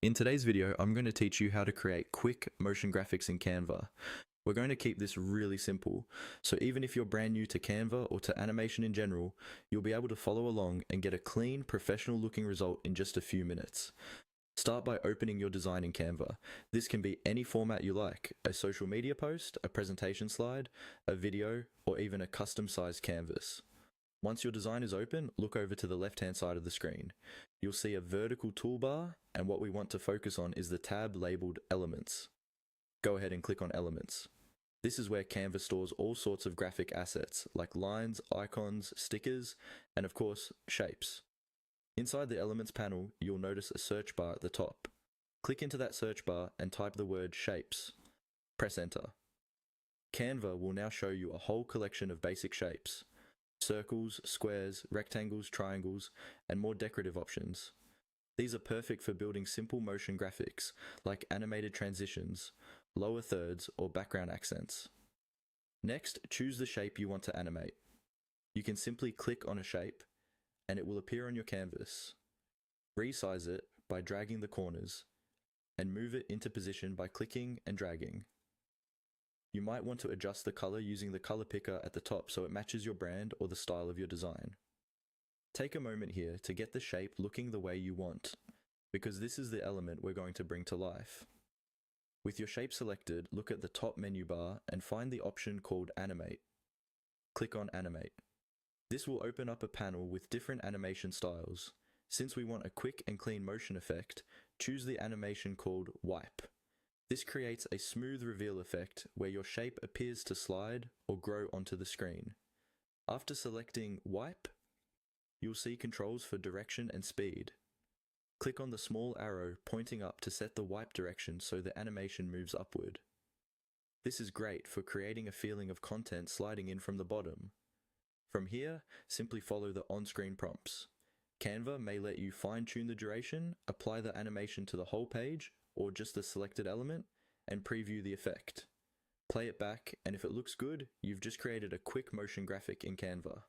In today's video, I'm going to teach you how to create quick motion graphics in Canva. We're going to keep this really simple, so even if you're brand new to Canva or to animation in general, you'll be able to follow along and get a clean, professional looking result in just a few minutes. Start by opening your design in Canva. This can be any format you like: a social media post, a presentation slide, a video, or even a custom sized canvas. Once your design is open, look over to the left-hand side of the screen. You'll see a vertical toolbar, and what we want to focus on is the tab labeled Elements. Go ahead and click on Elements. This is where Canva stores all sorts of graphic assets, like lines, icons, stickers, and of course, shapes. Inside the Elements panel, you'll notice a search bar at the top. Click into that search bar and type the word Shapes. Press Enter. Canva will now show you a whole collection of basic shapes: circles, squares, rectangles, triangles, and more decorative options. These are perfect for building simple motion graphics like animated transitions, lower thirds, or background accents. Next, choose the shape you want to animate. You can simply click on a shape and it will appear on your canvas. Resize it by dragging the corners and move it into position by clicking and dragging. You might want to adjust the color using the color picker at the top so it matches your brand or the style of your design. Take a moment here to get the shape looking the way you want, because this is the element we're going to bring to life. With your shape selected, look at the top menu bar and find the option called Animate. Click on Animate. This will open up a panel with different animation styles. Since we want a quick and clean motion effect, choose the animation called Wipe. This creates a smooth reveal effect where your shape appears to slide or grow onto the screen. After selecting Wipe, you'll see controls for direction and speed. Click on the small arrow pointing up to set the wipe direction so the animation moves upward. This is great for creating a feeling of content sliding in from the bottom. From here, simply follow the on-screen prompts. Canva may let you fine-tune the duration, apply the animation to the whole page, or just the selected element, and preview the effect. Play it back, and if it looks good, you've just created a quick motion graphic in Canva.